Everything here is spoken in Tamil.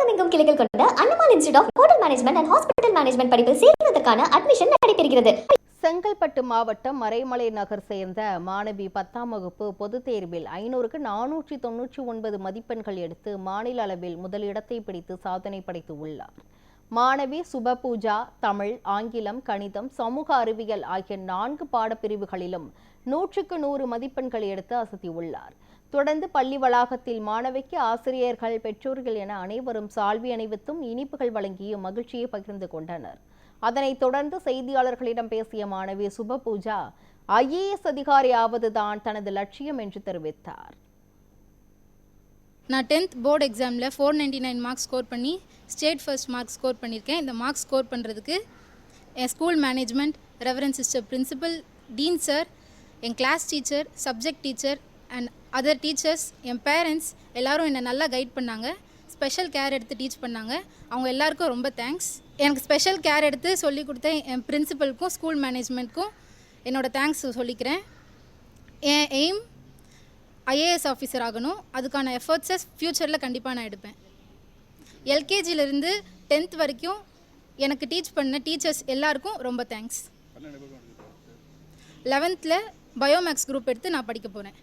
தமிழகமெங்கும் கிளைகள் கொண்ட Annamal institute of hotel management and hospital management படிப்பில் சேர்வதற்கான அட்மிஷன் நடைபெறுகிறது. செங்கல்பட்டு மாவட்டம் மறைமலை நகர் சேர்ந்த மாணவி 10ஆம் வகுப்பு பொதுத் தேர்வில் 500க்கு 499 மதிப்பெண்கள் எடுத்து மாநில அளவில் முதலிடத்தை பிடித்து சாதனை படைத்து உள்ளார். மாணவி சுபபூஜா தமிழ், ஆங்கிலம், கணிதம், சமூக அறிவியல் ஆகிய 4 பாடப்பிரிவுகளிலும் 100க்கு 100 மதிப்பெண்கள் எடுத்து அசத்தியுள்ளார். தொடர்ந்து பள்ளி வளாகத்தில் மாணவிக்கு ஆசிரியர்கள், பெற்றோர்கள் என அனைவரும் சால்வி அணிவித்தும் இனிப்புகள் வழங்கி மகிழ்ச்சியை பகிர்ந்து கொண்டனர். அதனைத் தொடர்ந்து செய்தியாளர்களிடம் பேசிய மாணவி சுபபூஜா IAS அதிகாரி ஆவதுதான் தனது லட்சியம் என்று தெரிவித்தார். நான் 10th போர்டு எக்ஸாமில் 499 மார்க்ஸ் ஸ்கோர் பண்ணி ஸ்டேட் ஃபர்ஸ்ட் மார்க் ஸ்கோர் பண்ணியிருக்கேன். இந்த மார்க்ஸ் ஸ்கோர் பண்ணுறதுக்கு என் school management, reverend sister principal, dean sir, என் class teacher, subject teacher and other teachers, என் பேரண்ட்ஸ் எல்லாரும் என்னை நல்லா கைட் பண்ணாங்க. ஸ்பெஷல் கேர் எடுத்து டீச் பண்ணாங்க. அவங்க எல்லாருக்கும் ரொம்ப தேங்க்ஸ். எனக்கு ஸ்பெஷல் கேர் எடுத்து சொல்லிக் கொடுத்த என் பிரின்சிபலுக்கும் ஸ்கூல் மேனேஜ்மெண்ட்க்கும் என்னோடய தேங்க்ஸ் சொல்லிக்கிறேன். என் எய்ம் IAS ஆஃபீஸர் ஆகணும். அதுக்கான எஃபர்ட்ஸை ஃப்யூச்சரில் கண்டிப்பாக நான் எடுப்பேன். LKGயிலேருந்து 10th வரைக்கும் எனக்கு டீச் பண்ண டீச்சர்ஸ் எல்லாருக்கும் ரொம்ப தேங்க்ஸ். 11th பயோமேக்ஸ் குரூப் எடுத்து நான் படிக்க போகிறேன்.